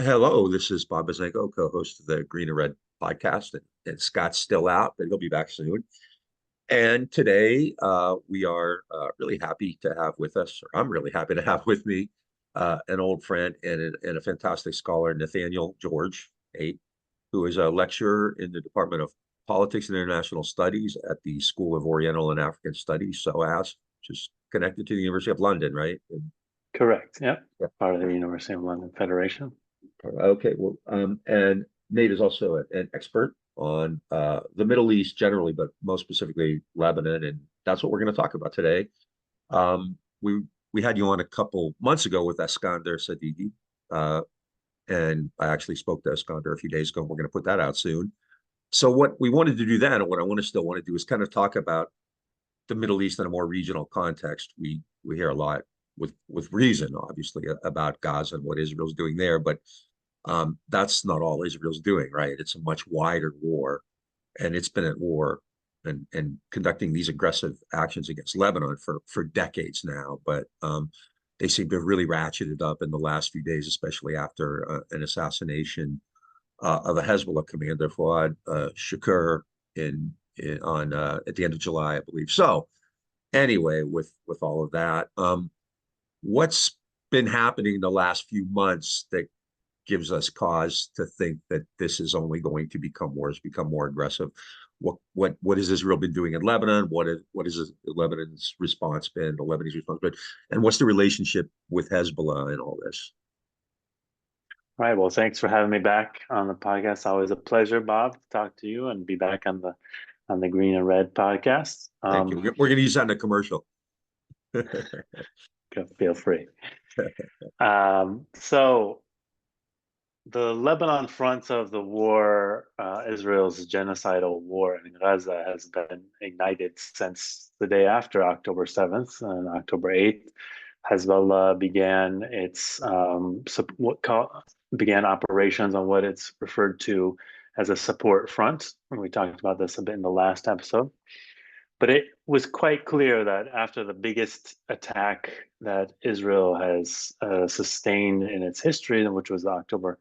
Hello, this is Bob Bazenko, co-host of the Green and Red podcast, and Scott's still out, but he'll be back soon. And today, we are really happy to have with us, or I'm really happy to have with me, an old friend and a fantastic scholar, Nathaniel George, who is a lecturer in the Department of Politics and International Studies at the School of Oriental and African Studies, SOAS, which is connected to the University of London, right? Correct. Yep. Yeah. Part of the University of London Federation. Okay, well, and Nate is also an expert on the Middle East generally, but most specifically Lebanon, and that's what we're going to talk about today. We had you on a couple months ago with Eskander Sadiki, and I actually spoke to Eskander a few days ago, and we're going to put that out soon. So what we wanted to do then, and what I want to still want to do, is kind of talk about the Middle East in a more regional context. We hear a lot with reason, obviously, about Gaza and what Israel's doing there, but that's not all Israel's doing, right? It's a much wider war, and it's been at war and conducting these aggressive actions against Lebanon for decades now. But they seem to have really ratcheted up in the last few days, especially after an assassination of a Hezbollah commander, Fuad Shakur, on at the end of July, I believe. So anyway, with all of that, what's been happening the last few months that gives us cause to think that this is only going to become worse, become more aggressive? What has Israel been doing in Lebanon? What is Lebanon's response been? The Lebanese response been, and what's the relationship with Hezbollah and all this? All right. Well, thanks for having me back on the podcast. Always a pleasure, Bob, to talk to you and be back on the Green and Red podcast. Thank you. We're going to use that in a commercial. Feel free. So the Lebanon front of the war, Israel's genocidal war in Gaza, has been ignited since the day after October 7th and October 8th. Hezbollah began began operations on what it's referred to as a support front. And we talked about this a bit in the last episode. But it was quite clear that after the biggest attack that Israel has sustained in its history, which was the October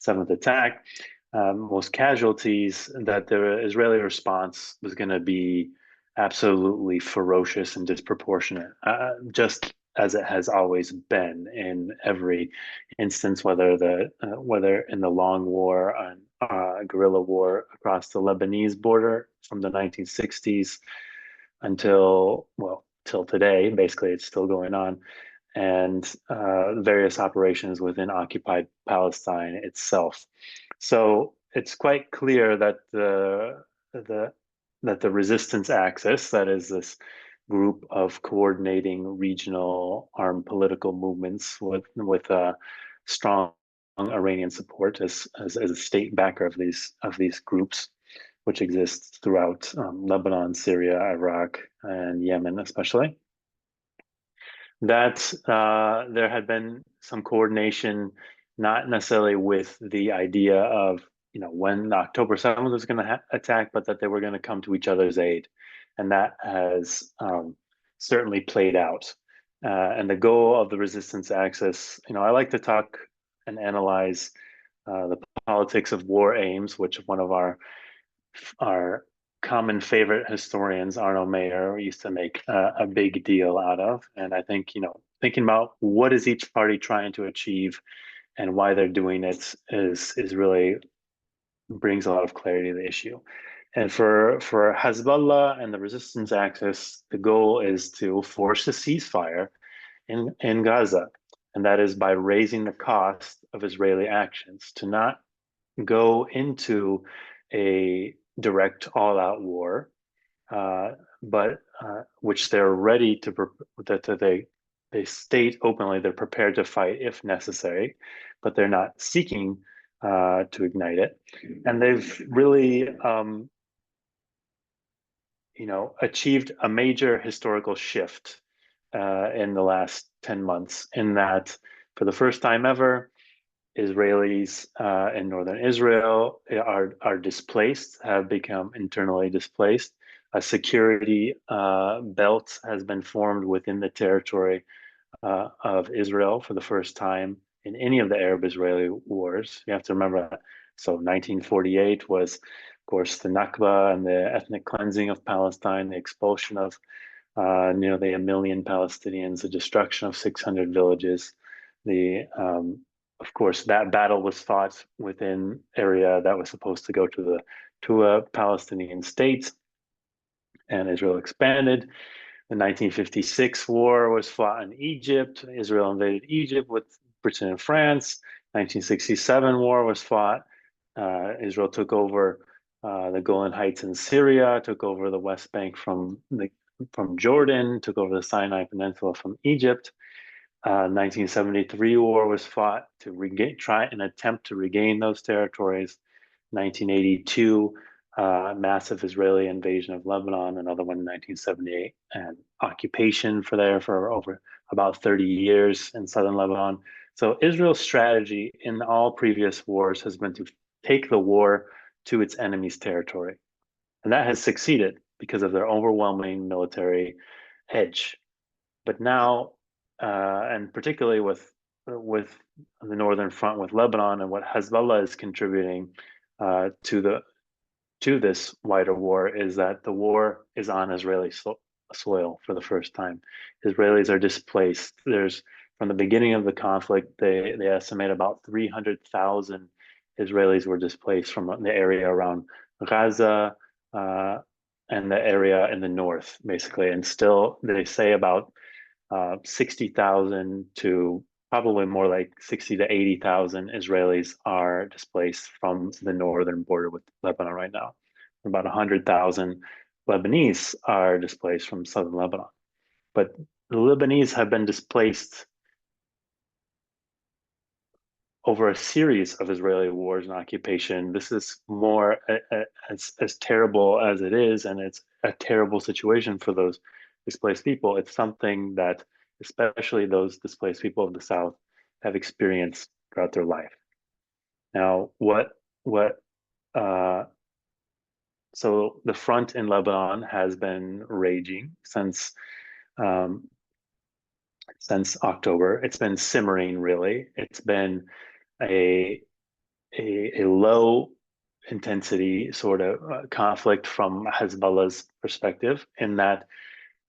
7th attack, most casualties, that the Israeli response was going to be absolutely ferocious and disproportionate, just as it has always been in every instance, whether in the long war on guerrilla war across the Lebanese border from the 1960s till today. Basically, it's still going on, and various operations within occupied Palestine itself. So it's quite clear that the resistance axis, that is this group of coordinating regional armed political movements with strong Iranian support as a state backer of these groups, which exists throughout Lebanon, Syria, Iraq, and Yemen, especially. That there had been some coordination, not necessarily with the idea of when October 7th was going to attack, but that they were going to come to each other's aid, and that has certainly played out. And the goal of the resistance axis, I like to talk and analyze the politics of war aims, which one of our common favorite historians, Arno Mayer, used to make a big deal out of. And I think, thinking about what is each party trying to achieve and why they're doing it is really brings a lot of clarity to the issue. And for Hezbollah and the resistance axis, the goal is to force a ceasefire in Gaza. And that is by raising the cost of Israeli actions, to not go into a direct all-out war, but which they're ready to, they state openly they're prepared to fight if necessary, but they're not seeking to ignite it. And they've really, achieved a major historical shift in the last 10 months, in that for the first time ever, Israelis in northern Israel are displaced, have become internally displaced. A security belt has been formed within the territory of Israel for the first time in any of the Arab-Israeli wars. You have to remember that. So 1948 was, of course, the Nakba and the ethnic cleansing of Palestine, the expulsion of nearly 1 million Palestinians, the destruction of 600 villages. Of course, that battle was fought within area that was supposed to go to a Palestinian state, and Israel expanded. The 1956 war was fought in Egypt. Israel invaded Egypt with Britain and France. 1967 war was fought. Israel took over the Golan Heights in Syria, took over the West Bank from Jordan, took over the Sinai Peninsula from Egypt. 1973 war was fought to try and attempt to regain those territories. 1982, massive Israeli invasion of Lebanon, another one in 1978, and occupation for over about 30 years in southern Lebanon. So Israel's strategy in all previous wars has been to take the war to its enemy's territory. And that has succeeded because of their overwhelming military edge. But now, and particularly with the northern front with Lebanon and what Hezbollah is contributing to this wider war, is that the war is on Israeli soil for the first time. Israelis are displaced. From the beginning of the conflict, they estimate about 300,000 Israelis were displaced from the area around Gaza and the area in the north, basically. And still, they say about 60,000 to probably more like 60 to 80,000 Israelis are displaced from the northern border with Lebanon right now. About 100,000 Lebanese are displaced from southern Lebanon. But the Lebanese have been displaced over a series of Israeli wars and occupation. This is more as terrible as it is, and it's a terrible situation for those displaced people. It's something that especially those displaced people of the South have experienced throughout their life. Now, so the front in Lebanon has been raging since October. It's been simmering, really. It's been a low intensity sort of conflict from Hezbollah's perspective, in that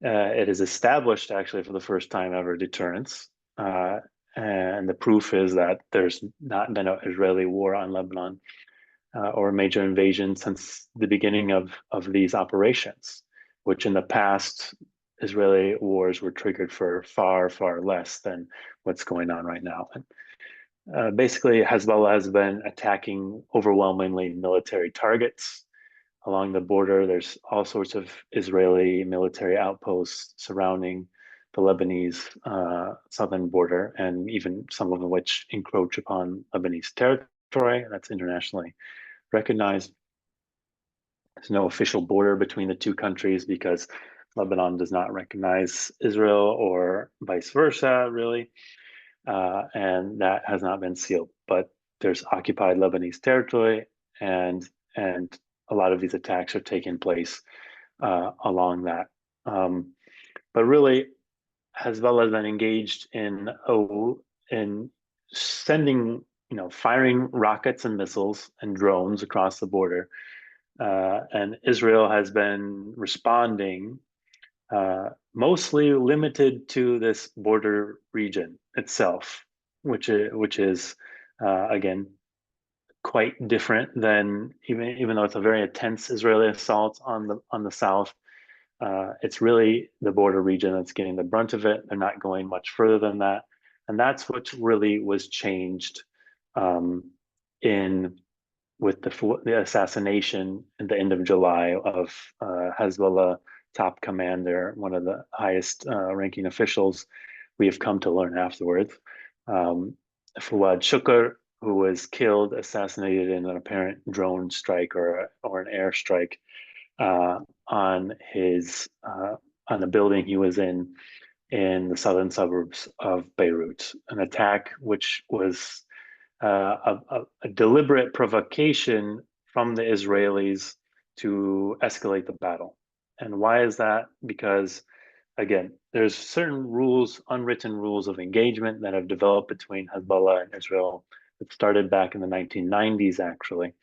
it has established, actually for the first time ever, deterrence. And the proof is that there's not been an Israeli war on Lebanon or a major invasion since the beginning of these operations, which in the past, Israeli wars were triggered for far, far less than what's going on right now. Basically, Hezbollah has been attacking overwhelmingly military targets along the border. There's all sorts of Israeli military outposts surrounding the Lebanese southern border, and even some of which encroach upon Lebanese territory. That's internationally recognized. There's no official border between the two countries because Lebanon does not recognize Israel, or vice versa, really. And that has not been sealed. But there's occupied Lebanese territory, and a lot of these attacks are taking place along that. But really, Hezbollah has been engaged in sending, firing rockets and missiles and drones across the border. And Israel has been responding, mostly limited to this border region itself, which is again quite different than, even though it's a very intense Israeli assault on the south. It's really the border region that's getting the brunt of it. They're not going much further than that, and that's what really was changed with the assassination at the end of July of Hezbollah top commander, one of the highest ranking officials. We have come to learn afterwards, Fouad Shukr, who was assassinated in an apparent drone strike or an airstrike on a building he was in the southern suburbs of Beirut. An attack which was a deliberate provocation from the Israelis to escalate the battle. And why is that? Because again, there's certain rules, unwritten rules of engagement that have developed between Hezbollah and Israel. It started back in the 1990s, actually,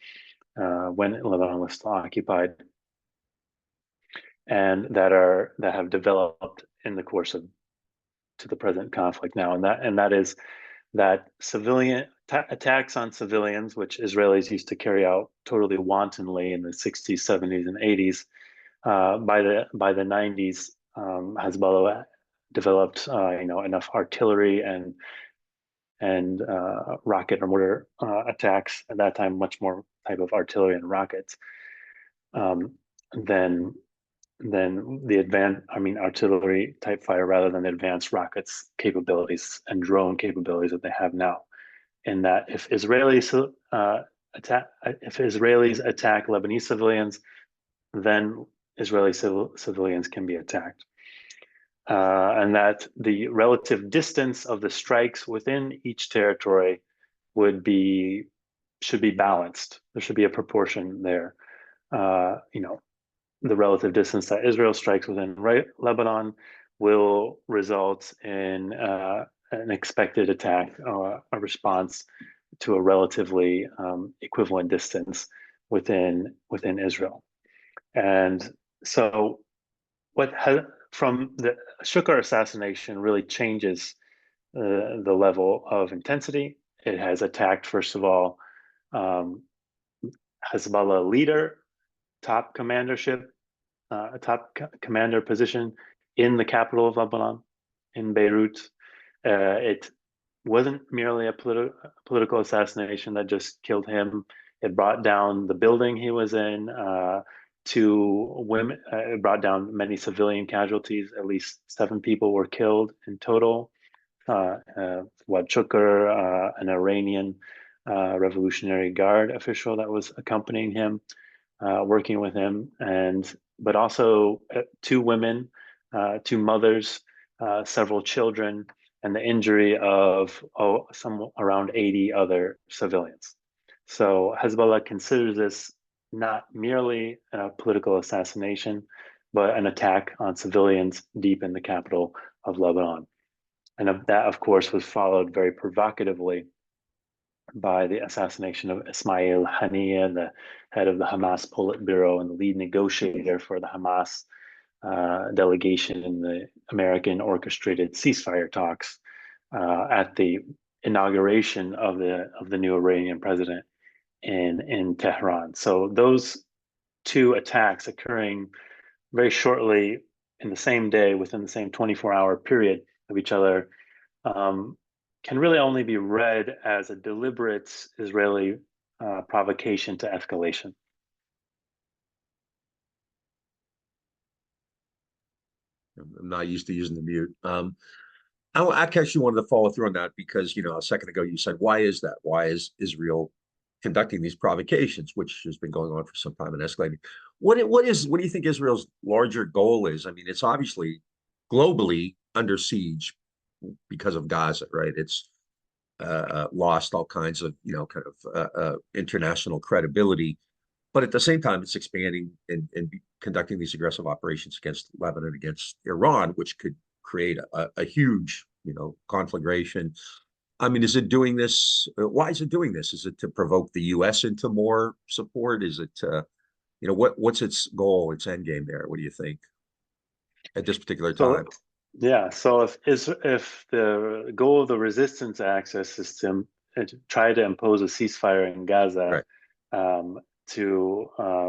when Lebanon was still occupied, and that have developed in the course of to the present conflict now, and that is that civilian attacks on civilians, which Israelis used to carry out totally wantonly in the 60s, 70s, and 80s. By the 90s, Hezbollah developed enough artillery and rocket and mortar attacks at that time, much more type of artillery and rockets um, than artillery type fire rather than the advanced rockets capabilities and drone capabilities that they have now. In that, if Israelis attack Lebanese civilians, then Israeli civilians can be attacked. And that the relative distance of the strikes within each territory should be balanced. There should be a proportion there. The relative distance that Israel strikes within Lebanon will result in an expected attack, a response to a relatively equivalent distance within Israel. And so from the Shukar assassination really changes the level of intensity. It has attacked, first of all, Hezbollah leader, top commandership, a top commander position in the capital of Lebanon, in Beirut. It wasn't merely a political assassination that just killed him. It brought down the building he was in. Two women. It brought down many civilian casualties. At least 7 people were killed in total. Fuad Shukr, an Iranian Revolutionary Guard official that was accompanying him, working with him, but also 2 women, 2 mothers, several children, and the injury of some around 80 other civilians. So Hezbollah considers this not merely a political assassination, but an attack on civilians deep in the capital of Lebanon. And that, of course, was followed very provocatively by the assassination of Ismail Haniyeh, the head of the Hamas Politburo and the lead negotiator for the Hamas delegation in the American orchestrated ceasefire talks at the inauguration of the new Iranian president in Tehran. So those 2 attacks occurring very shortly in the same day, within the same 24-hour period of each other, can really only be read as a deliberate Israeli provocation to escalation. I'm not used to using the mute. I actually wanted to follow through on that because, a second ago you said, why is that? Why is Israel conducting these provocations, which has been going on for some time and escalating? What do you think Israel's larger goal is? I mean, it's obviously globally under siege because of Gaza, right? It's lost all kinds of, international credibility. But at the same time, it's expanding and conducting these aggressive operations against Lebanon, against Iran, which could create a huge, conflagration. I mean, is it doing this? Why is it doing this? Is it to provoke the U.S. into more support? Is it, what's its goal, its end game there? What do you think at this particular time? So if the goal of the resistance axis is to try to impose a ceasefire in Gaza, right,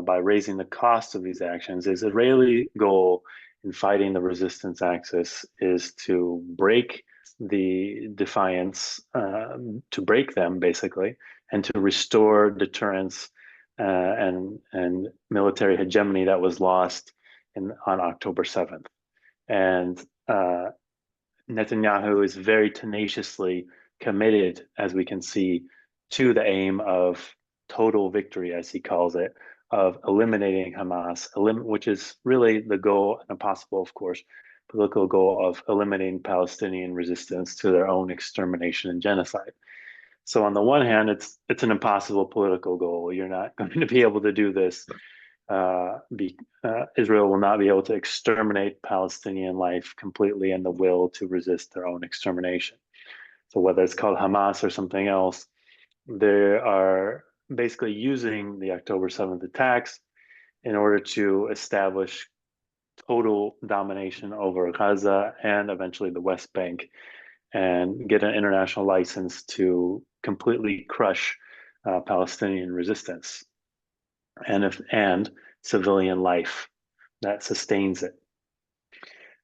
by raising the cost of these actions, the Israeli goal in fighting the resistance axis is to break the defiance, to break them basically, and to restore deterrence and military hegemony that was lost on October 7th. And Netanyahu is very tenaciously committed, as we can see, to the aim of total victory, as he calls it, of eliminating Hamas, which is really the goal, and a possible, of course, political goal of eliminating Palestinian resistance to their own extermination and genocide. So on the one hand, it's an impossible political goal. You're not going to be able to do this Israel will not be able to exterminate Palestinian life completely and the will to resist their own extermination. So whether it's called Hamas or something else, they are basically using the October 7th attacks in order to establish total domination over Gaza and eventually the West Bank, and get an international license to completely crush Palestinian resistance and civilian life that sustains it.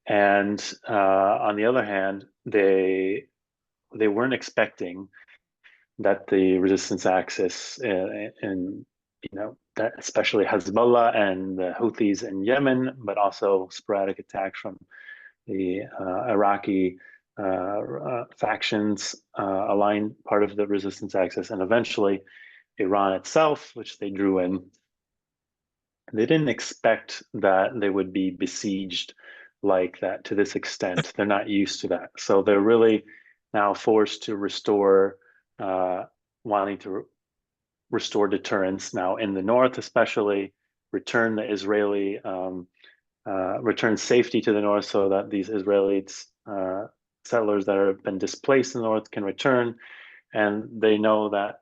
And on the other hand, they weren't expecting that the resistance axis in that especially Hezbollah and the Houthis in Yemen, but also sporadic attacks from the Iraqi factions align part of the resistance axis, and eventually Iran itself, which they drew in. They didn't expect that they would be besieged like that to this extent. They're not used to that. So they're really now forced to restore, wanting to restore deterrence now in the north, especially return the Israeli, return safety to the north so that these Israeli settlers that have been displaced in the north can return. And they know that,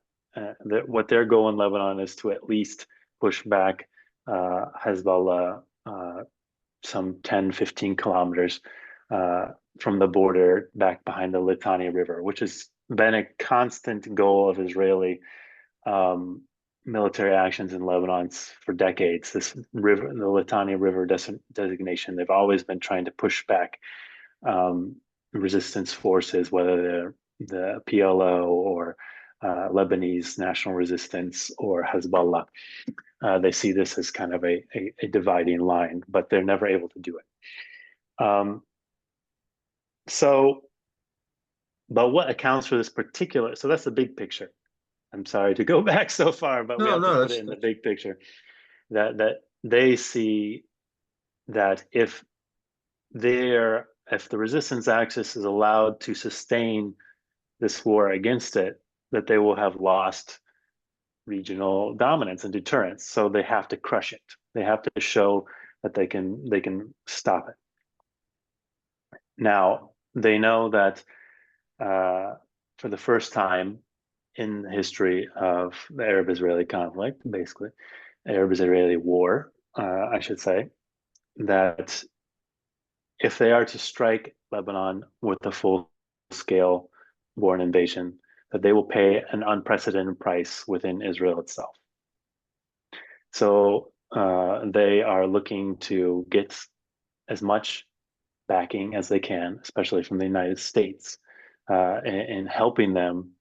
what their goal in Lebanon is to at least push back Hezbollah some 10, 15 kilometers from the border back behind the Litani River, which has been a constant goal of Israeli military actions in Lebanon for decades. This river, the Litani River designation, they've always been trying to push back resistance forces, whether they're the PLO or Lebanese National Resistance or Hezbollah. They see this as kind of a dividing line, but they're never able to do it. But what accounts for this particular, so that's the big picture. I'm sorry to go back so far, but we have to put it in the big picture. That they see that if the resistance axis is allowed to sustain this war against it, that they will have lost regional dominance and deterrence. So they have to crush it. They have to show that they can stop it. Now, they know that for the first time in the history of the Arab-Israeli conflict, basically, Arab-Israeli war, I should say, that if they are to strike Lebanon with a full-scale war and invasion, that they will pay an unprecedented price within Israel itself. So they are looking to get as much backing as they can, especially from the United States, in helping them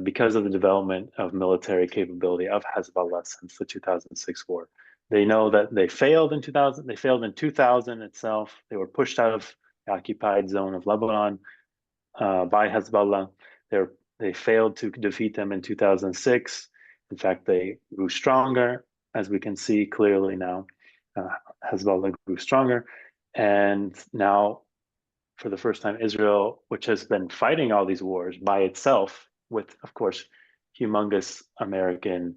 because of the development of military capability of Hezbollah since the 2006 war. They know that they failed in 2000. They failed in 2000 itself. They were pushed out of the occupied zone of Lebanon by Hezbollah. They failed to defeat them in 2006. In fact, they grew stronger, as we can see clearly now. Hezbollah grew stronger. And now, for the first time, Israel, which has been fighting all these wars by itself, with, of course, humongous American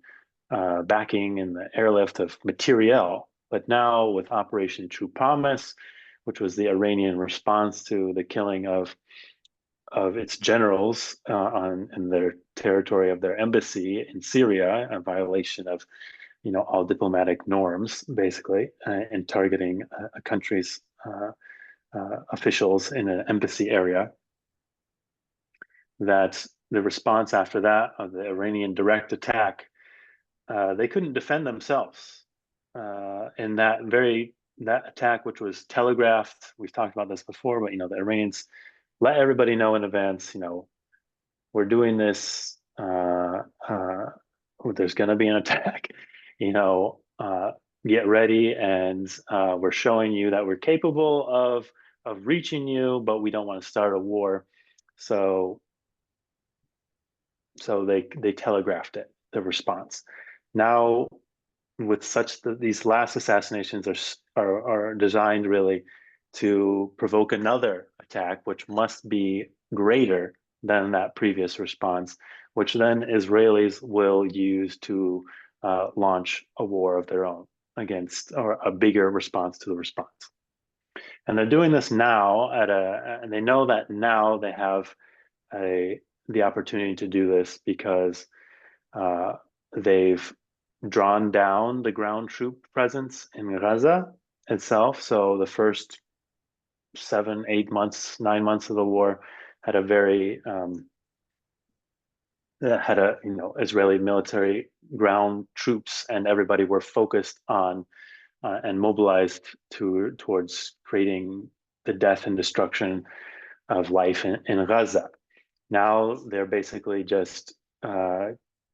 backing and the airlift of materiel, but now with Operation True Promise, which was the Iranian response to the killing of its generals in their territory of their embassy in Syria, a violation of all diplomatic norms, basically, and targeting a country's officials in an embassy area. That the response after that of the Iranian direct attack, they couldn't defend themselves. And that attack, which was telegraphed, we've talked about this before, but the Iranians let everybody know in advance, we're doing this, there's going to be an attack, get ready, and we're showing you that we're capable of reaching you, but we don't want to start a war. So they telegraphed it, the response. Now, with these last assassinations are designed really to provoke another attack, which must be greater than that previous response, which then Israelis will use to launch a war of their own. against, or a bigger response to the response. And they're doing this now and they know that now they have the opportunity to do this because they've drawn down the ground troop presence in Gaza itself. So the first 7, 8 months, 9 months of the war had a very Israeli military ground troops, and everybody were focused on and mobilized towards creating the death and destruction of life in Gaza. Now they're basically just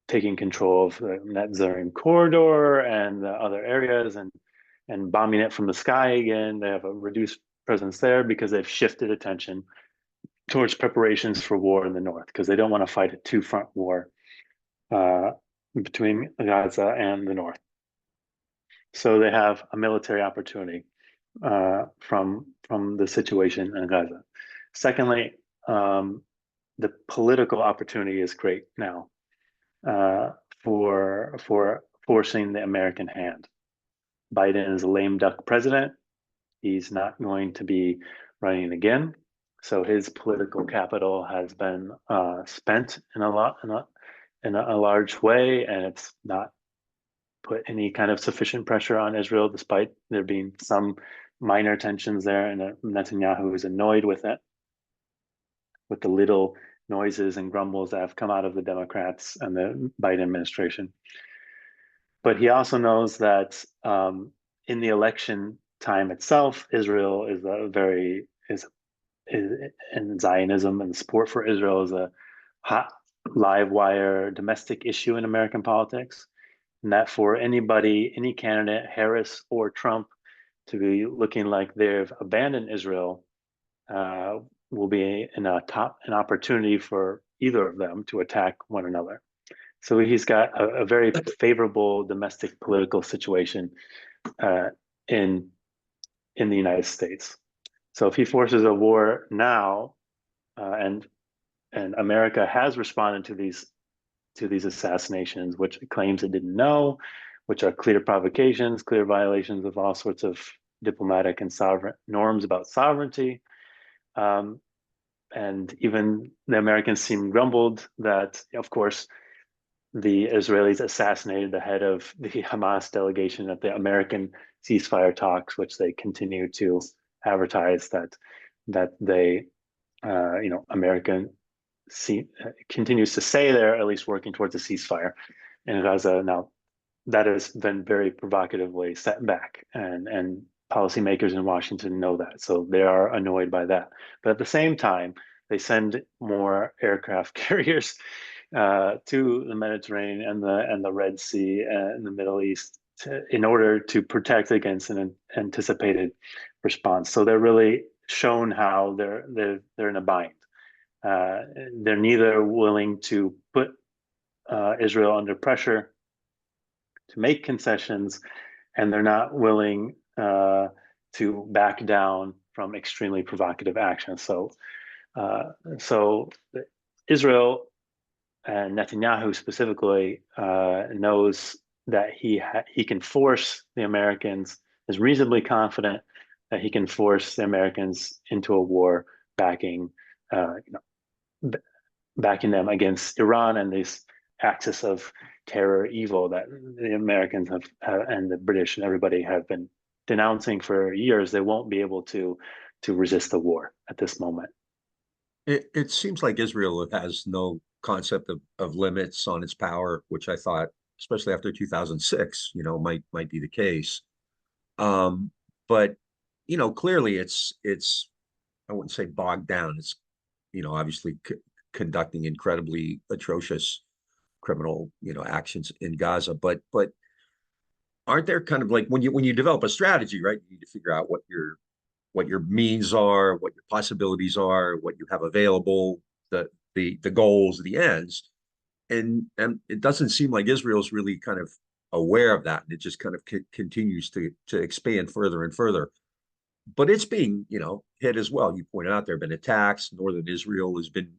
taking control of the Netzarim corridor and the other areas and bombing it from the sky again. They have a reduced presence there because they've shifted attention towards preparations for war in the north, because they don't want to fight a two-front war between Gaza and the north. So they have a military opportunity from the situation in Gaza. Secondly, the political opportunity is great now for forcing the American hand. Biden is a lame duck president. He's not going to be running again, so his political capital has been spent in a large way, and it's not put any kind of sufficient pressure on Israel, despite there being some minor tensions there, and Netanyahu is annoyed with it, with the little noises and grumbles that have come out of the Democrats and the Biden administration. But he also knows that in the election time itself, Israel is and Zionism and support for Israel is a hot live wire domestic issue in American politics. And that for anybody, any candidate, Harris or Trump, to be looking like they've abandoned Israel will be an opportunity for either of them to attack one another. So he's got a very favorable domestic political situation in the United States. So if he forces a war now, and America has responded to these assassinations, which it claims it didn't know, which are clear provocations, clear violations of all sorts of diplomatic and sovereign norms about sovereignty. And even the Americans seem grumbled that, of course, the Israelis assassinated the head of the Hamas delegation at the American ceasefire talks, which they continue to advertise that they, America continues to say they're at least working towards a ceasefire in Gaza. Now, that has been very provocatively set back, and policymakers in Washington know that, so they are annoyed by that. But at the same time, they send more aircraft carriers to the Mediterranean and the Red Sea and the Middle East in order to protect against an anticipated response. So they're really shown how they're in a bind. They're neither willing to put Israel under pressure to make concessions, and they're not willing to back down from extremely provocative action. So Israel, and Netanyahu specifically, knows that he can force the Americans, is reasonably confident that he can force the Americans into a war backing them against Iran and this axis of terror evil that the Americans have and the British and everybody have been denouncing for years. They won't be able to resist the war at this moment. It seems like Israel has no concept of limits on its power, which I thought, especially after 2006, might be the case. But clearly it's I wouldn't say bogged down. It's obviously conducting incredibly atrocious criminal actions in Gaza, but aren't there kind of like when you develop a strategy, right? You need to figure out what your means are, what your possibilities are, what you have available, the goals, the ends, and it doesn't seem like Israel's really kind of aware of that, and it just kind of continues to expand further and further. But it's being hit as well. You pointed out there have been attacks. Northern Israel has been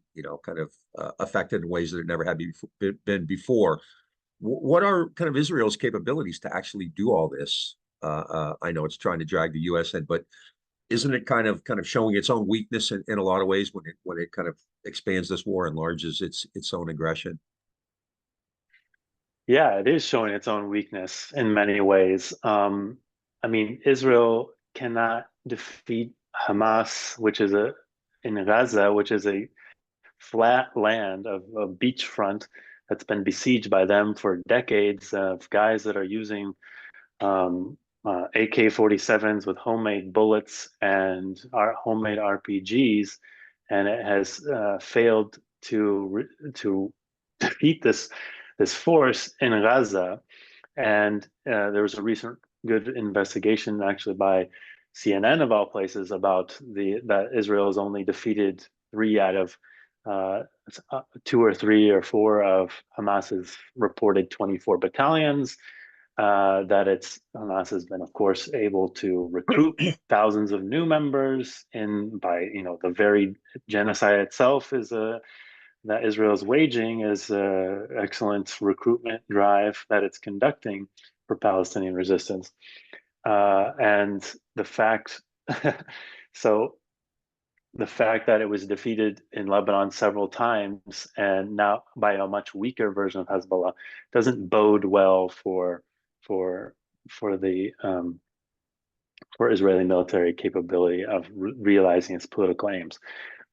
kind of affected in ways that it never had been before. What are kind of Israel's capabilities to actually do all this? I know it's trying to drag the U.S. in, but isn't it kind of showing its own weakness in a lot of ways when it kind of expands this war, enlarges its own aggression? Yeah, it is showing its own weakness in many ways. I mean, Israel cannot defeat Hamas, which is a in Gaza, which is a flat land of a beachfront that's been besieged by them for decades of guys that are using AK-47s with homemade bullets and our homemade RPGs, and it has failed to defeat this force in Gaza. And there was a recent good investigation, actually by CNN of all places, about the that Israel has only defeated three out of uh, two or three or four of Hamas's reported 24 battalions. That it's Hamas has been, of course, able to recruit thousands of new members in by the very genocide itself is a that Israel is waging is an excellent recruitment drive that it's conducting for Palestinian resistance. And the fact, so the fact that it was defeated in Lebanon several times and now by a much weaker version of Hezbollah doesn't bode well for for the for Israeli military capability of realizing its political aims.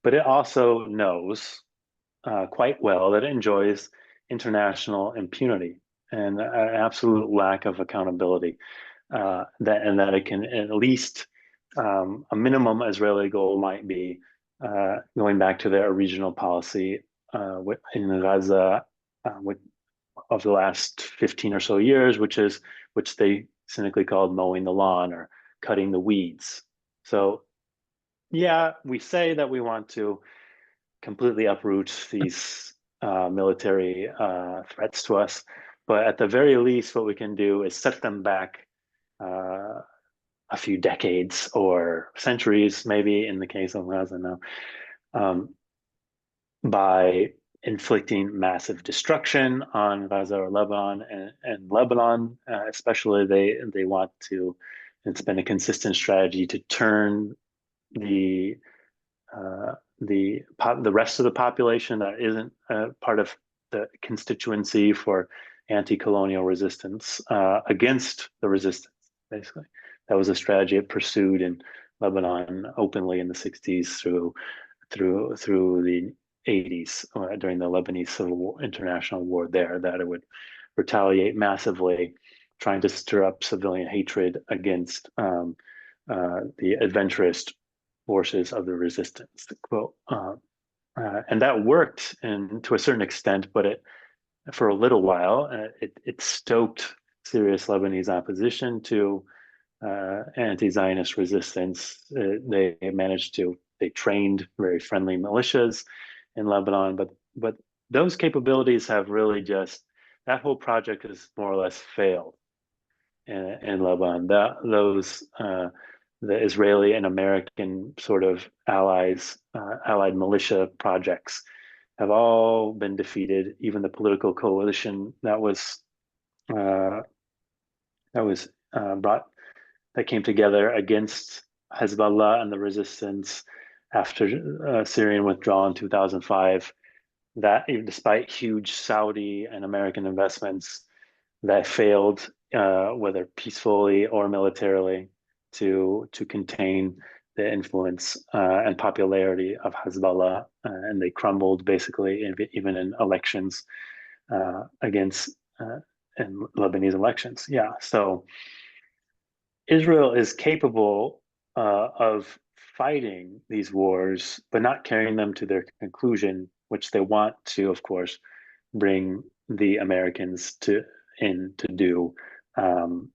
But it also knows quite well that it enjoys international impunity and an absolute lack of accountability. That it can at least a minimum Israeli goal might be going back to their regional policy in Gaza with, of the last 15 or so years, which they cynically called mowing the lawn or cutting the weeds. So yeah, we say that we want to completely uproot these military threats to us. But at the very least, what we can do is set them back uh, a few decades or centuries, maybe in the case of Gaza now, um, by inflicting massive destruction on Gaza or Lebanon. And Lebanon, especially, they want to. It's been a consistent strategy to turn the uh, the rest of the population that isn't part of the constituency for anti-colonial resistance against the resistance. Basically, that was a strategy it pursued in Lebanon openly in the '60s through the '80s during the Lebanese Civil War, International War. There, that it would retaliate massively, trying to stir up civilian hatred against the adventurous forces of the resistance. Quote, and that worked to a certain extent, but it for a little while it stoked serious Lebanese opposition to anti-Zionist resistance. They trained very friendly militias in Lebanon, but those capabilities have really just that whole project has more or less failed in Lebanon. Those the Israeli and American sort of allied militia projects have all been defeated. Even the political coalition uh, that was brought that came together against Hezbollah and the resistance after Syrian withdrawal in 2005. That despite huge Saudi and American investments, that failed, whether peacefully or militarily, to contain the influence and popularity of Hezbollah, and they crumbled basically even in elections against in Lebanese elections. Yeah, so Israel is capable of fighting these wars, but not carrying them to their conclusion, which they want to, of course, bring the Americans to do, um,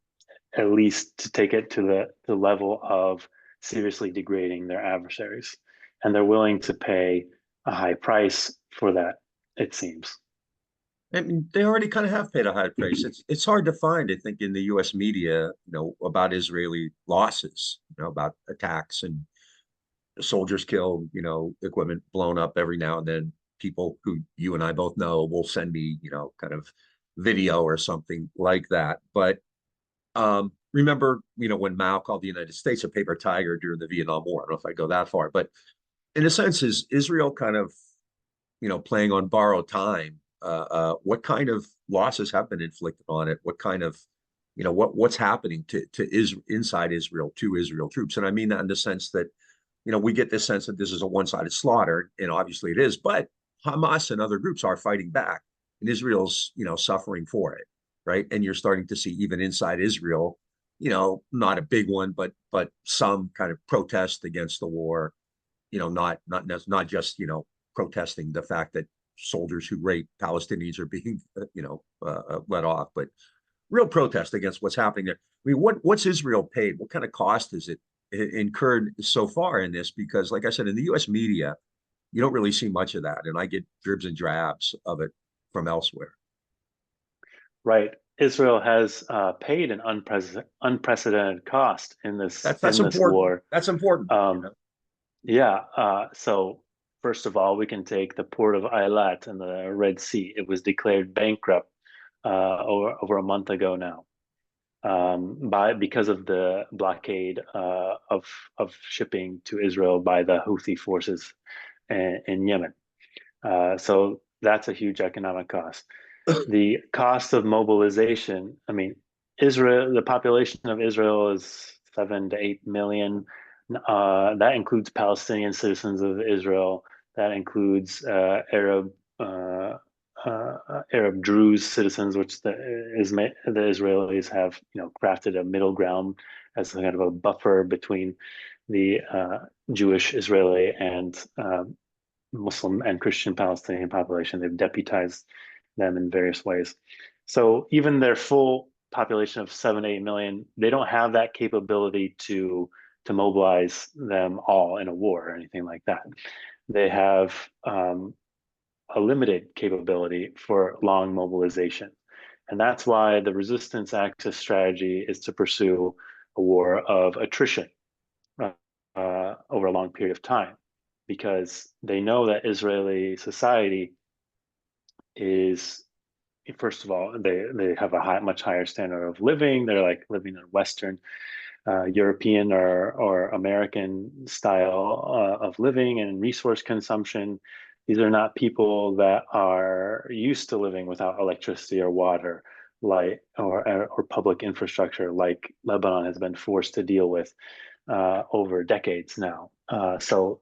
at least to take it to the level of seriously degrading their adversaries. And they're willing to pay a high price for that, it seems. I mean, they already kind of have paid a high price. It's hard to find, I think, in the U.S. media, about Israeli losses, about attacks and soldiers killed, equipment blown up every now and then. People who you and I both know will send me, kind of video or something like that. But remember, when Mao called the United States a paper tiger during the Vietnam War. I don't know if I go that far, but in a sense, is Israel kind of, playing on borrowed time? What kind of losses have been inflicted on it? What kind of, what's happening to inside Israel, to Israel troops? And I mean that in the sense that, we get this sense that this is a one-sided slaughter, and obviously it is, but Hamas and other groups are fighting back, and Israel's, suffering for it, right? And you're starting to see even inside Israel, not a big one, but some kind of protest against the war, not just, protesting the fact that soldiers who rape Palestinians are being, let off, but real protest against what's happening there. I mean, what's Israel paid? What kind of cost is it incurred so far in this? Because, like I said, in the U.S. media, you don't really see much of that, and I get dribs and drabs of it from elsewhere. Right. Israel has paid an unprecedented cost in That's this important. war. That's important. Yeah. So first of all, we can take the port of Eilat in the Red Sea. It was declared bankrupt over a month ago now, because of the blockade of shipping to Israel by the Houthi forces in Yemen. So that's a huge economic cost. The cost of mobilization, I mean, the population of Israel is 7 to 8 million. That includes Palestinian citizens of Israel. That includes Arab Druze citizens, which the Israelis have, crafted a middle ground as kind of a buffer between the Jewish Israeli and Muslim and Christian Palestinian population. They've deputized them in various ways. So even their full population of 7 to 8 million, they don't have that capability to mobilize them all in a war or anything like that. They have a limited capability for long mobilization. And that's why the resistance axis strategy is to pursue a war of attrition over a long period of time, because they know that Israeli society is, first of all, they have a much higher standard of living. They're like living in Western European or American style of living and resource consumption. These are not people that are used to living without electricity or water, like or public infrastructure, like Lebanon has been forced to deal with over decades now. So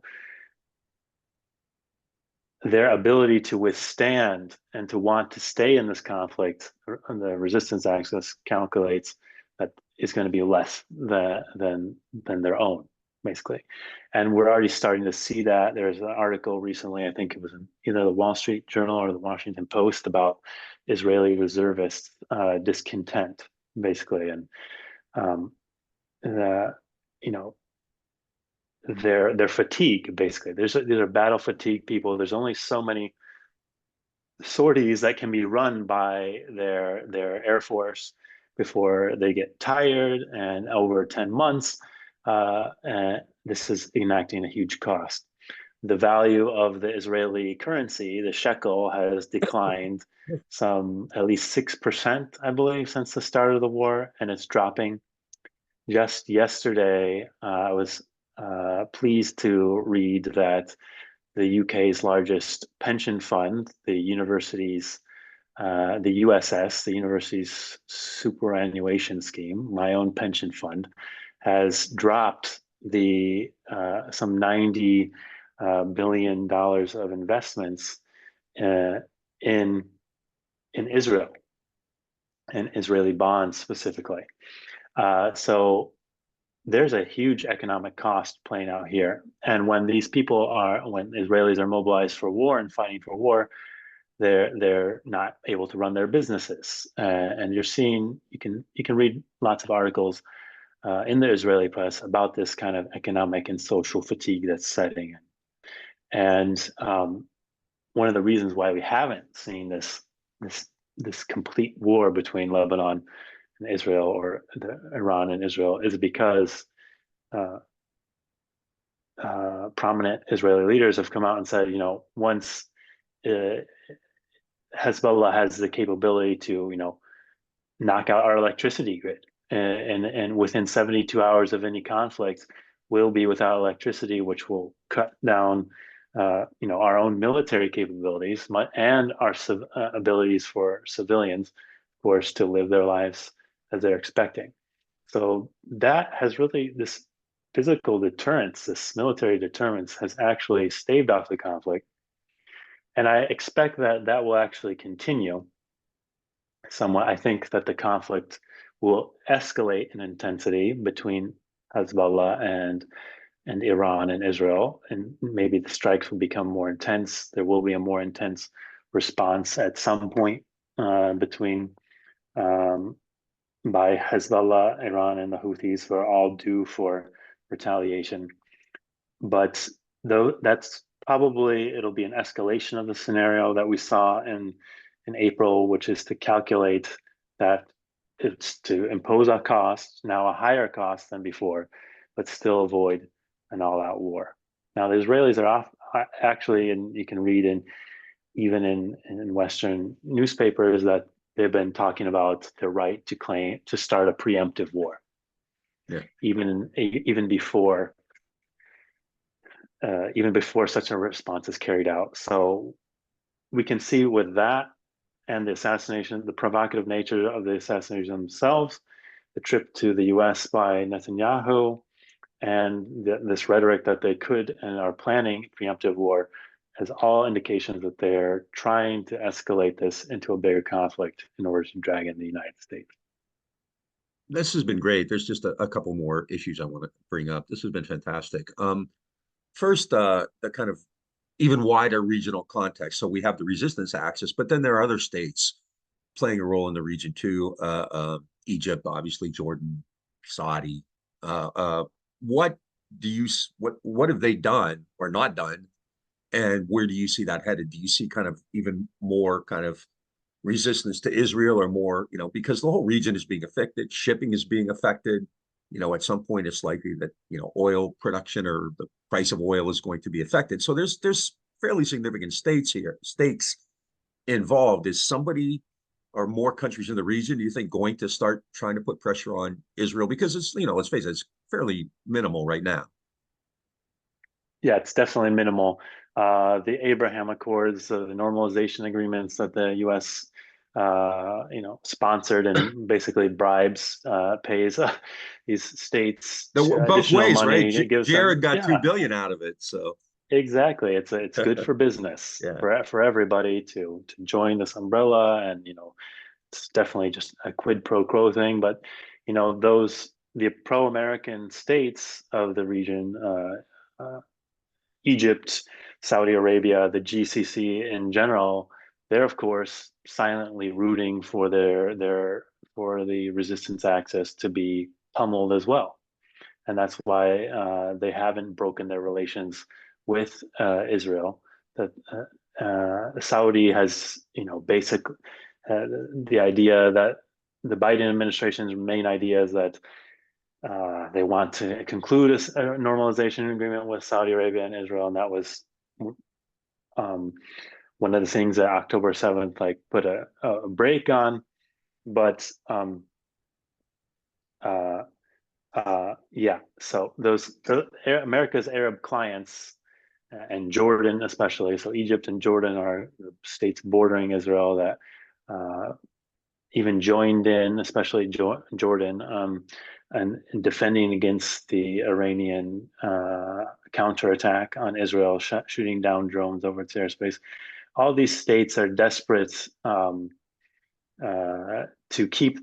their ability to withstand and to want to stay in this conflict, the resistance axis calculates that is going to be less than their own, basically. And we're already starting to see that. There's an article recently, I think it was in either the Wall Street Journal or the Washington Post, about Israeli reservists discontent, basically, and the their fatigue, basically. These are battle fatigue people. There's only so many sorties that can be run by their Air Force before they get tired, and over 10 months, and this is enacting a huge cost. The value of the Israeli currency, the shekel, has declined some at least 6%, I believe, since the start of the war, and it's dropping. Just yesterday, I was pleased to read that the UK's largest pension fund, the USS, the university's superannuation scheme, my own pension fund, has dropped the some $90 billion of investments in Israel and Israeli bonds specifically. So there's a huge economic cost playing out here. And when Israelis are mobilized for war and fighting for war, they're not able to run their businesses. And you can read lots of articles in the Israeli press about this kind of economic and social fatigue that's setting in. And one of the reasons why we haven't seen this complete war between Lebanon and Israel, or Iran and Israel, is because prominent Israeli leaders have come out and said, once Hezbollah has the capability to, knock out our electricity grid, and within 72 hours of any conflict, we'll be without electricity, which will cut down, our own military capabilities and our abilities for civilians, of course, to live their lives as they're expecting. So that has really, this physical deterrence, this military deterrence, has actually staved off the conflict, and I expect that that will actually continue somewhat. I think that the conflict will escalate in intensity between Hezbollah and Iran and Israel, and maybe the strikes will become more intense. There will be a more intense response at some point, between um, by Hezbollah, Iran, and the Houthis, who are all due for retaliation. But though that's probably, it'll be an escalation of the scenario that we saw in April, which is to calculate that it's to impose a cost, now a higher cost than before, but still avoid an all-out war. Now the Israelis are actually, and you can read in Western newspapers, that they've been talking about the right to claim to start a preemptive war. Yeah. Even before such a response is carried out. So we can see with that, and the assassination, the provocative nature of the assassination themselves, the trip to the US by Netanyahu, and this rhetoric that they could and are planning preemptive war, as all indications that they're trying to escalate this into a bigger conflict in order to drag in the United States. This has been great. There's just a couple more issues I want to bring up. This has been fantastic. First, the kind of even wider regional context. So we have the resistance axis, but then there are other states playing a role in the region too. Egypt, obviously, Jordan, Saudi. What do you what have they done or not done, and where do you see that headed? Do you see kind of even more kind of resistance to Israel, or more, because the whole region is being affected, shipping is being affected. At some point it's likely that, oil production or the price of oil is going to be affected. So there's fairly significant stakes involved. Is somebody or more countries in the region, do you think, going to start trying to put pressure on Israel? Because it's, let's face it, it's fairly minimal right now. Yeah, it's definitely minimal. The Abraham Accords, the normalization agreements that the U.S. Sponsored and basically bribes, pays these states Both additional ways, right? money. It gives them, Jared got yeah, 2 billion out of it, so exactly. It's good for business yeah. for everybody to join this umbrella, and it's definitely just a quid pro quo thing. But the pro-American states of the region. Egypt, Saudi Arabia, the GCC in general, they're of course silently rooting for for the resistance axis to be pummeled as well, and that's why they haven't broken their relations with Israel. That Saudi has, basically, the idea that the Biden administration's main idea is that they want to conclude a normalization agreement with Saudi Arabia and Israel, and that was um, one of the things that October 7th put a break on. But yeah, so America's Arab clients, and Jordan especially, so Egypt and Jordan are the states bordering Israel that even joined in, especially Jordan, and defending against the Iranian counterattack on Israel, shooting down drones over its airspace. All these states are desperate to keep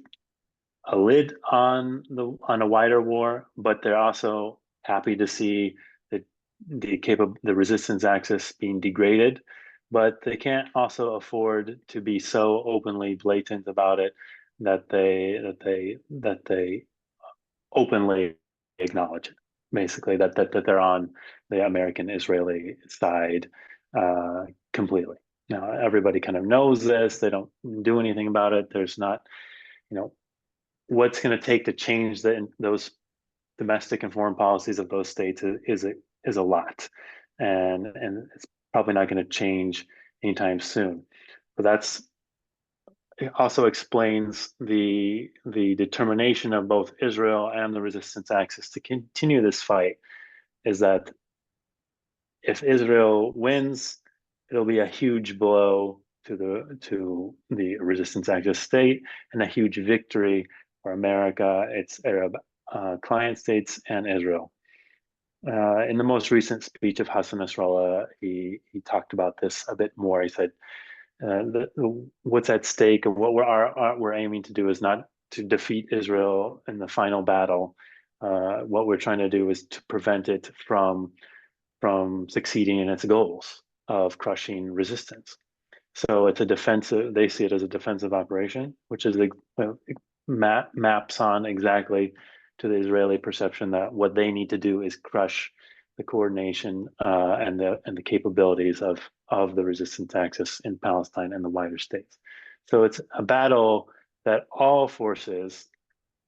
a lid on a wider war, but they're also happy to see the resistance axis being degraded. But they can't also afford to be so openly blatant about it that they openly acknowledge it. Basically, that they're on the American-Israeli side completely. Now, everybody kind of knows this. They don't do anything about it. There's not, what's going to take to change those domestic and foreign policies of those states is a lot, and it's probably not going to change anytime soon. But it also explains the determination of both Israel and the resistance axis to continue this fight, is that if Israel wins, it'll be a huge blow to the resistance axis state and a huge victory for America, its Arab client states, and Israel. In the most recent speech of Hassan Nasrallah, he talked about this a bit more. He said, "What's at stake, and what we're aiming to do is not to defeat Israel in the final battle. What we're trying to do is to prevent it from succeeding in its goals of crushing resistance." So it's a defensive. They see it as a defensive operation, which is maps on exactly to the Israeli perception that what they need to do is crush the coordination and the capabilities of the resistance axis in Palestine and the wider states. So it's a battle that all forces,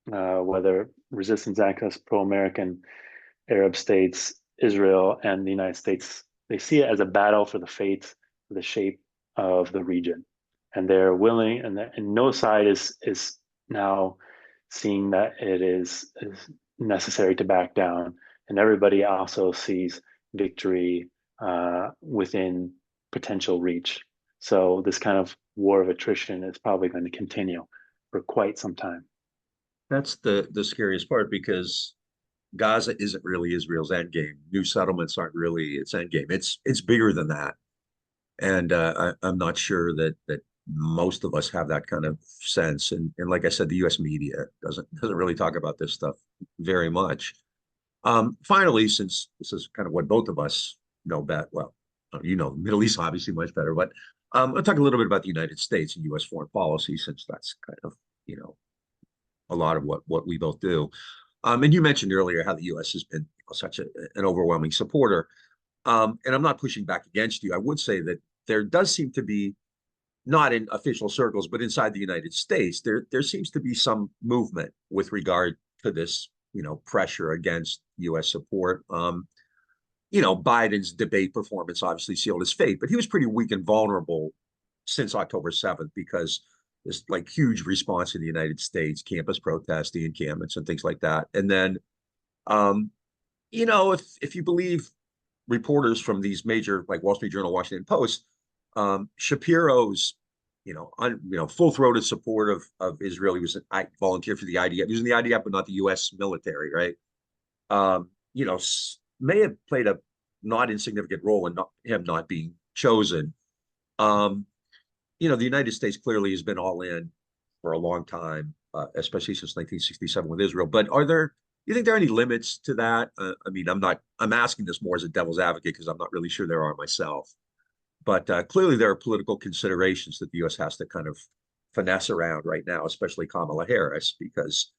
whether resistance axis, pro-American Arab states, Israel, and the United States, they see it as a battle for the fate, for the shape of the region, and they're willing, and no side is now seeing that it is necessary to back down, and everybody also sees victory within potential reach. So this kind of war of attrition is probably going to continue for quite some time. That's the scariest part, because Gaza isn't really Israel's end game. New settlements aren't really its end game. It's bigger than that, and I'm not sure that most of us have that kind of sense. And like I said, the U.S. media doesn't really talk about this stuff very much. Finally, since this is kind of what both of us know best, well, you know, the Middle East obviously much better, but I'll talk a little bit about the United States and U.S. foreign policy, since that's kind of, you know, a lot of what we both do. And you mentioned earlier how the U.S. has been such an overwhelming supporter. And I'm not pushing back against you. I would say that there does seem to be, not in official circles, but inside the United States, there seems to be some movement with regard to this, you know, pressure against U.S. support. You know, Biden's debate performance obviously sealed his fate, but he was pretty weak and vulnerable since October 7th, because this like huge response in the United States, campus protests, the encampments, and things like that. And then, you know, if you believe reporters from these major, like Wall Street Journal, Washington Post, Shapiro's, full-throated support of Israel. He was I volunteered for the IDF. He was in the IDF, but not the U.S. military, right? You know, may have played a not insignificant role in him not being chosen. You know, the United States clearly has been all in for a long time, especially since 1967 with Israel. But you think there are any limits to that? I mean, I'm asking this more as a devil's advocate, because I'm not really sure there are myself. But clearly there are political considerations that the U.S. has to kind of finesse around right now, especially Kamala Harris, because,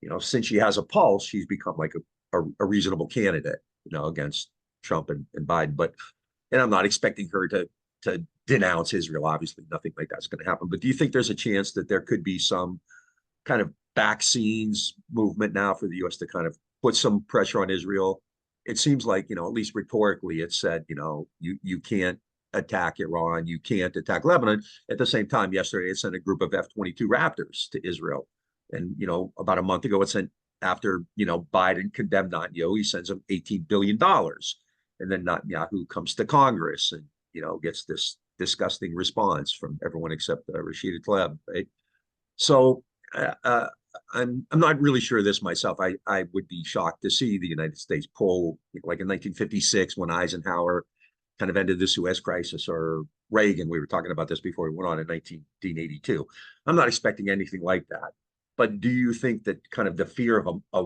you know, since she has a pulse, she's become like a reasonable candidate, you know, against Trump and Biden. And I'm not expecting her to denounce Israel. Obviously, nothing like that's going to happen. But do you think there's a chance that there could be some kind of back scenes movement now for the U.S. to kind of put some pressure on Israel? It seems like, you know, at least rhetorically, it said, you know, you can't attack Iran, you can't attack Lebanon. At the same time, yesterday it sent a group of F-22 Raptors to Israel. And, you know, about a month ago, it sent, after, you know, Biden condemned Netanyahu, he sends him $18 billion. And then Netanyahu comes to Congress and, you know, gets this disgusting response from everyone except Rashida Tlaib, right? So I'm not really sure of this myself. I would be shocked to see the United States pull, like in 1956 when Eisenhower kind of ended the Suez crisis, or Reagan. We were talking about this before we went on in 1982. I'm not expecting anything like that. But do you think that kind of the fear of a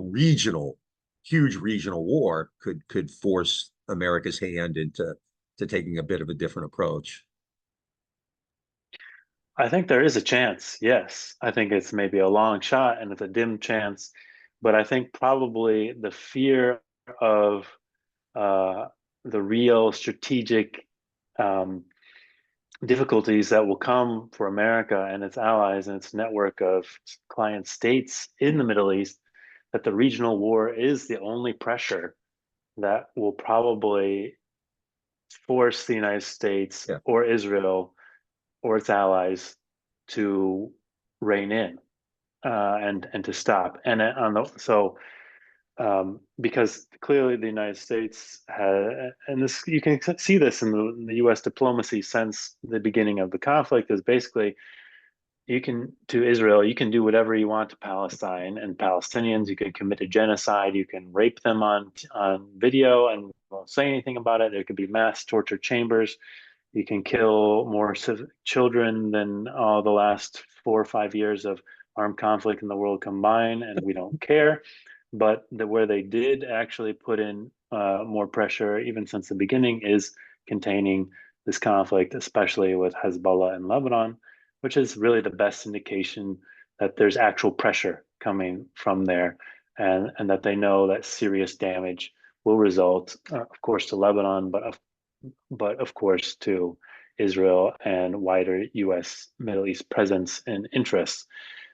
huge regional war could force America's hand into taking a bit of a different approach? I think there is a chance, yes. I think it's maybe a long shot and it's a dim chance, but I think probably the fear of the real strategic difficulties that will come for America and its allies and its network of client states in the Middle East, that the regional war is the only pressure that will probably force the United States Yeah. or Israel or its allies to rein in and to stop. And because clearly the United States had, and this you can see this in the U.S. diplomacy since the beginning of the conflict, is basically to Israel, you can do whatever you want to Palestine and Palestinians. You can commit a genocide. You can rape them on video and won't say anything about it. There could be mass torture chambers. You can kill more children than all the last 4 or 5 years of armed conflict in the world combined, and we don't care. But where they did actually put in more pressure, even since the beginning, is containing this conflict, especially with Hezbollah in Lebanon, which is really the best indication that there's actual pressure coming from there, and that they know that serious damage will result, of course, to Lebanon, but of course to Israel and wider U.S. Middle East presence and interests.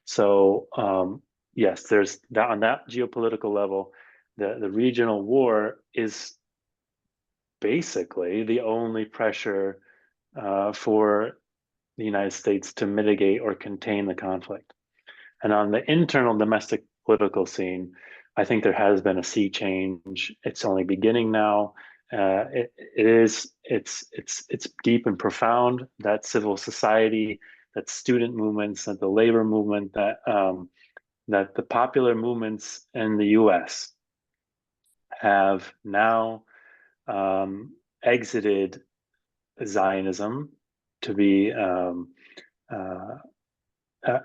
So yes, there's that on that geopolitical level. The regional war is basically the only pressure for the United States to mitigate or contain the conflict. And on the internal domestic political scene, I think there has been a sea change. It's only beginning now. It's deep and profound. That civil society, that student movements, that the labor movement, that the popular movements in the U.S. have now exited Zionism to be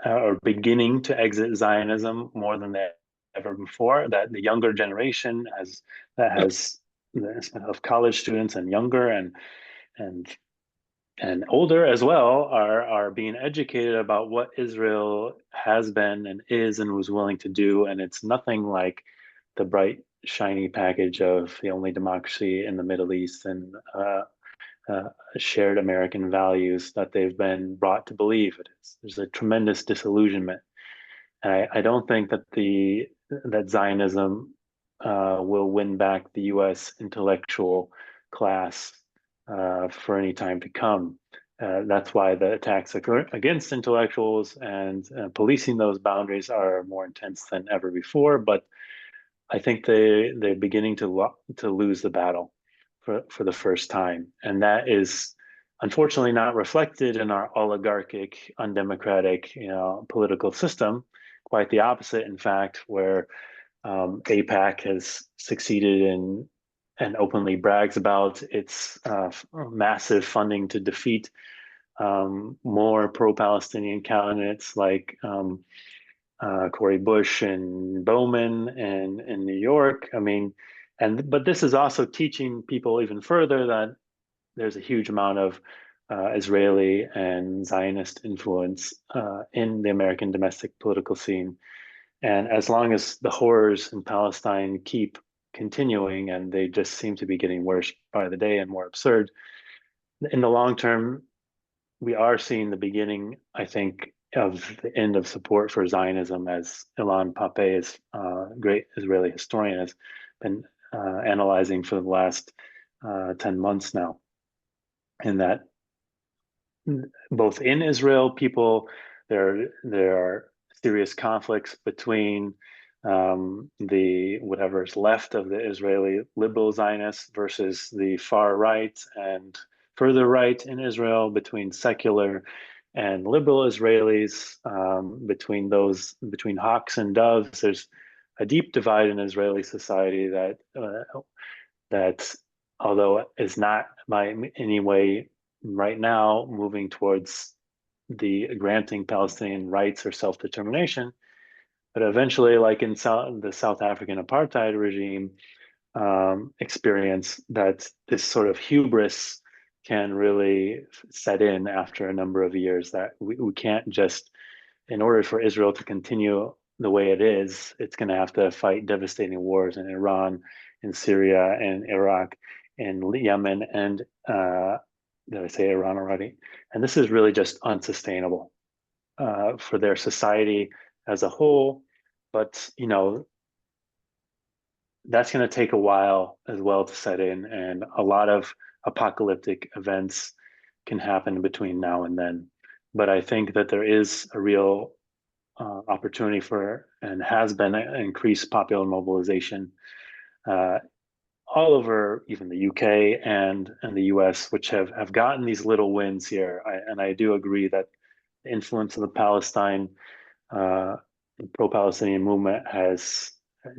or beginning to exit Zionism more than ever before. That the younger generation has of college students and younger and older as well are being educated about what Israel has been and is and was willing to do, and it's nothing like the bright shiny package of the only democracy in the Middle East and shared American values that they've been brought to believe it is. There's a tremendous disillusionment. I don't think that Zionism will win back the U.S. intellectual class for any time to come. That's why the attacks against intellectuals and policing those boundaries are more intense than ever before. But I think they're beginning to lose the battle for the first time, and that is unfortunately not reflected in our oligarchic, undemocratic, political system. Quite the opposite, in fact, where AIPAC has succeeded in and openly brags about its massive funding to defeat more pro-Palestinian candidates like Cori Bush and Bowman and in New York. I mean, but this is also teaching people even further that there's a huge amount of Israeli and Zionist influence in the American domestic political scene. And as long as the horrors in Palestine keep continuing, and they just seem to be getting worse by the day and more absurd, in the long term, we are seeing the beginning, I think, of the end of support for Zionism, as Ilan Pappé, great Israeli historian, has been analyzing for the last 10 months now. And that both in Israel, there are serious conflicts between the whatever's left of the Israeli liberal Zionists versus the far right and further right in Israel, between secular and liberal Israelis, between hawks and doves. There's a deep divide in Israeli society that although is not by any way right now moving towards the granting Palestinian rights or self-determination, but eventually, like in the South African apartheid regime experience, that this sort of hubris can really set in after a number of years, that we can't just, in order for Israel to continue the way it is, it's going to have to fight devastating wars in Iran, in Syria, and Iraq, and Yemen, and did I say Iran already? And this is really just unsustainable for their society as a whole. But that's going to take a while as well to set in, and a lot of apocalyptic events can happen between now and then. but I think that there is a real opportunity for, and has been, increased popular mobilization uh, all over, even the UK and the US, which have gotten these little wins here. And I do agree that the influence of the Palestine, the pro-Palestinian movement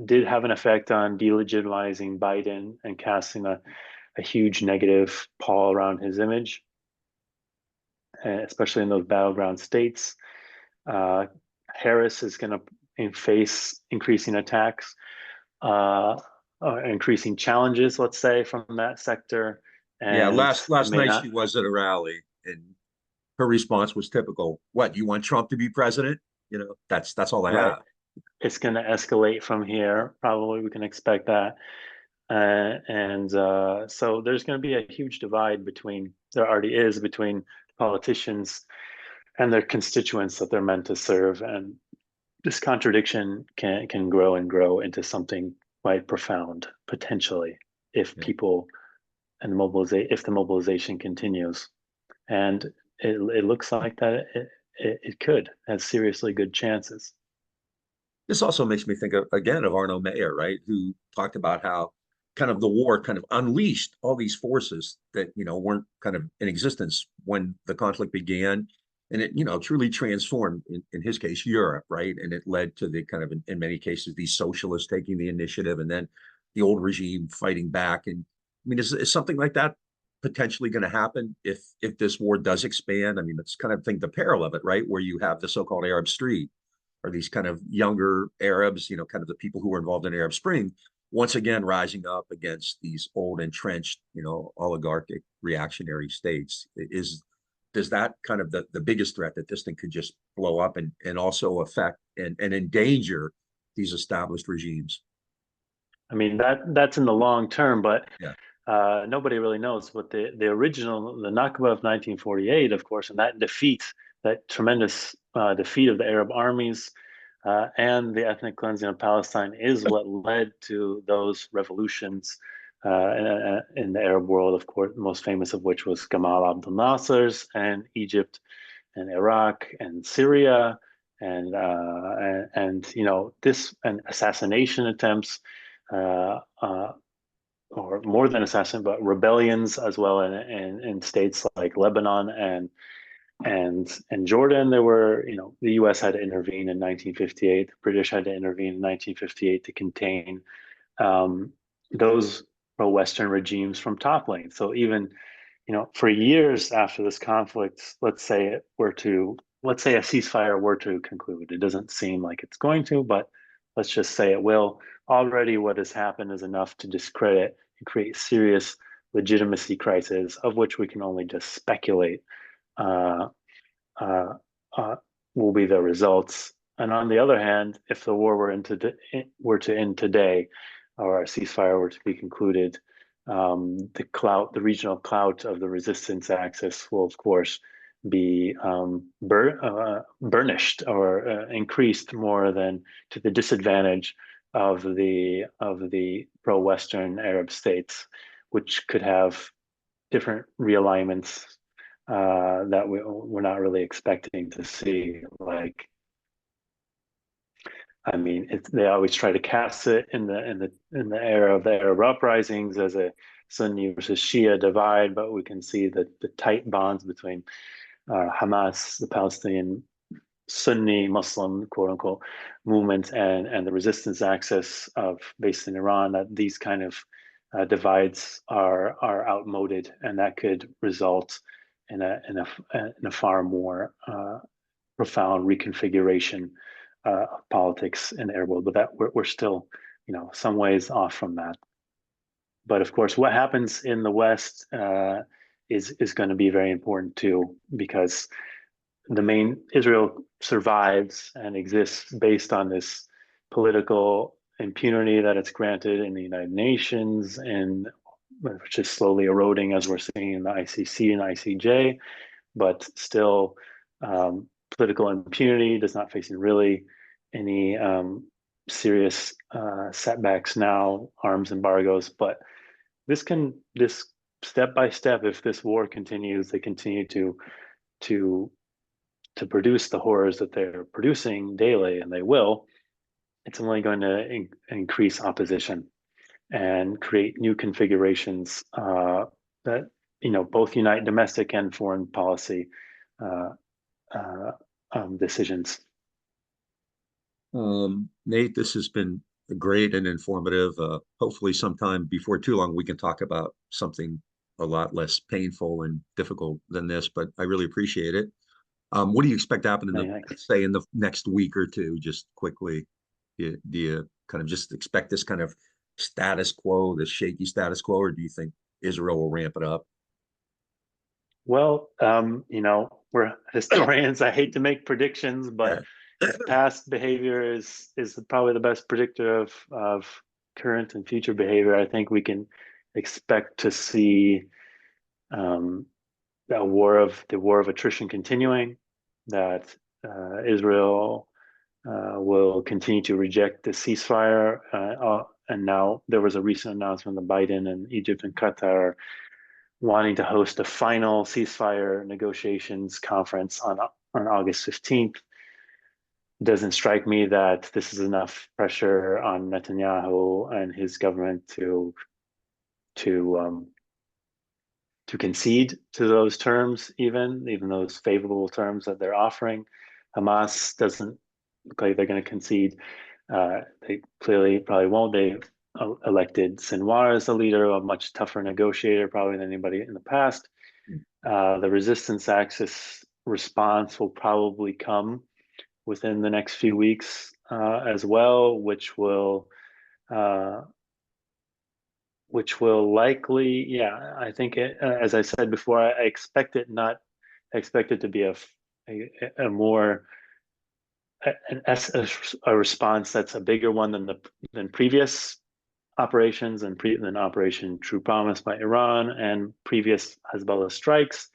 did have an effect on delegitimizing Biden and casting a huge negative pall around his image, especially in those battleground states. Harris is going to face increasing attacks, increasing challenges, let's say, from that sector, Yeah, and it last may night not. she was at a rally, and her response was typical. What, you want Trump to be president? That's all I Right. have. It's going to escalate from here. Probably we can expect that. And so there's going to be a huge divide there already is, between politicians and their constituents that they're meant to serve. And this contradiction can grow and grow into something quite profound, potentially, if Yeah. people and if the mobilization continues. And it looks like that it could have seriously good chances. This also makes me think again of Arno Mayer, right? Who talked about how kind of the war kind of unleashed all these forces that, weren't kind of in existence when the conflict began. And it, truly transformed, in his case, Europe, right? And it led to the kind of, in many cases, these socialists taking the initiative and then the old regime fighting back. And I mean, is something like that potentially going to happen if this war does expand? I mean, let's kind of think the peril of it, right? Where you have the so-called Arab Street, or these kind of younger Arabs, kind of the people who were involved in Arab Spring, once again rising up against these old entrenched, oligarchic reactionary states. Does that kind of the biggest threat that this thing could just blow up and also affect and endanger these established regimes? I mean, that's in the long term, but Yeah. nobody really knows. But the original, the Nakba of 1948, of course, and that tremendous defeat of the Arab armies and the ethnic cleansing of Palestine, is what led to those revolutions in the Arab world. Of course, the most famous of which was Gamal Abdel Nasser's, and Egypt and Iraq and Syria, and this, and assassination attempts, uh, uh, or more than assassin, but rebellions as well in states like Lebanon and Jordan. There were, the U.S. had to intervene in 1958. The British had to intervene in 1958 to contain those pro-Western regimes from toppling. So even, for years after this conflict, let's say a ceasefire were to conclude. It doesn't seem like it's going to, but let's just say it will. Already what has happened is enough to discredit and create serious legitimacy crises, of which we can only just speculate uh, uh, uh, will be the results. And on the other hand, if the war were to end today, or a ceasefire were to be concluded, the regional clout of the resistance axis will, of course, be burnished or increased more than to the disadvantage of the pro-Western Arab states, which could have different realignments that we're not really expecting to see. Like, I mean, they always try to cast it in the era of the Arab uprisings as a Sunni versus Shia divide, but we can see that the tight bonds between Hamas, the Palestinian Sunni Muslim quote unquote movement, and the resistance axis of based in Iran, that these kind of divides are outmoded, and that could result in a far more profound reconfiguration of politics in the Arab world. But that we're still, some ways off from that. But of course, what happens in the West is going to be very important too, because the main Israel survives and exists based on this political impunity that it's granted in the United Nations, and which is slowly eroding, as we're seeing in the ICC and ICJ. But still, political impunity does not face really any serious setbacks now, arms embargoes. But this step by step, if this war continues, they continue to to produce the horrors that they're producing daily, and they will, it's only going to increase opposition and create new configurations that both unite domestic and foreign policy decisions. Nate, this has been great and informative. Hopefully sometime before too long, we can talk about something a lot less painful and difficult than this, but I really appreciate it. What do you expect to happen in say in the next week or two, just quickly? Do you kind of just expect this kind of status quo, this shaky status quo, or do you think Israel will ramp it up? Well, we're historians. I hate to make predictions, but past behavior is probably the best predictor of current and future behavior. I think we can expect to see the war of attrition continuing, that Israel will continue to reject the ceasefire. And now there was a recent announcement that Biden and Egypt and Qatar wanting to host a final ceasefire negotiations conference on August 15th. It doesn't strike me that this is enough pressure on Netanyahu and his government to concede to those terms, even those favorable terms that they're offering. Hamas doesn't look like they're going to concede. They clearly probably won't. They elected Sinwar as the leader, a much tougher negotiator probably than anybody in the past. The resistance axis response will probably come within the next few weeks as well, which will likely, I think as I said before, I expect it to be a more a response that's a bigger one than previous operations and than Operation True Promise by Iran and previous Hezbollah strikes,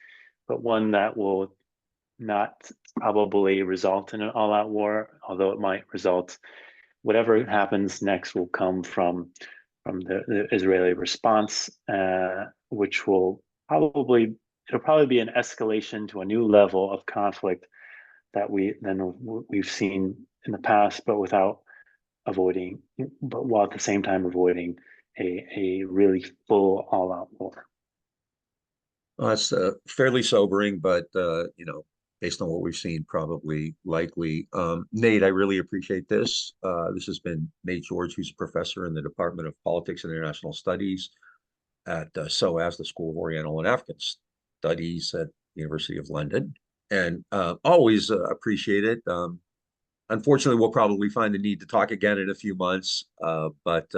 but one that will not probably result in an all-out war, although it might result. Whatever happens next will come from the Israeli response, which will probably be an escalation to a new level of conflict that we've seen in the past, but while at the same time avoiding a really full all-out war. Well, that's fairly sobering, but based on what we've seen, probably likely. Nate, I really appreciate this. This has been Nate George, who's a professor in the Department of Politics and International Studies at SOAS, the School of Oriental and African Studies at the University of London, and always appreciate it. Unfortunately, we'll probably find the need to talk again in a few months, but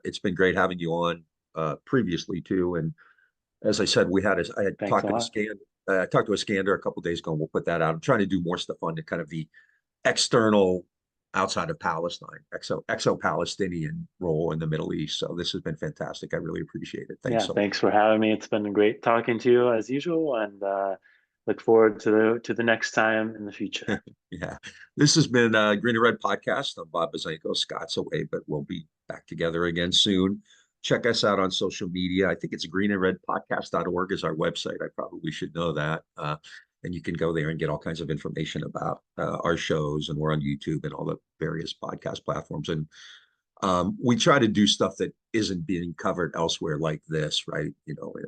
it's been great having you on previously too. And as I said, I had talked to I talked to a scander a couple of days ago, and we'll put that out. I'm trying to do more stuff on the kind of the external outside of Palestine, exo-Palestinian role in the Middle East. So this has been fantastic. I really appreciate it. Thanks. Thanks for having me. It's been great talking to you as usual, and look forward to the next time in the future. Yeah, this has been Green and Red Podcast. I'm Bob Bazenko. Scott's away, but we'll be back together again soon. Check us out on social media. I think it's greenandredpodcast.org is our website. I probably should know that. And you can go there and get all kinds of information about our shows, and we're on YouTube and all the various podcast platforms. And we try to do stuff that isn't being covered elsewhere like this, right?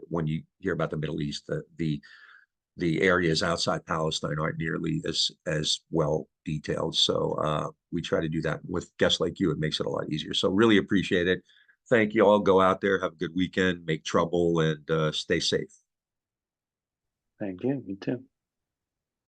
When you hear about the Middle East, the areas outside Palestine aren't nearly as well detailed. So we try to do that with guests like you. It makes it a lot easier. So really appreciate it. Thank you all. Go out there, have a good weekend, make trouble, and stay safe. Thank you. You too.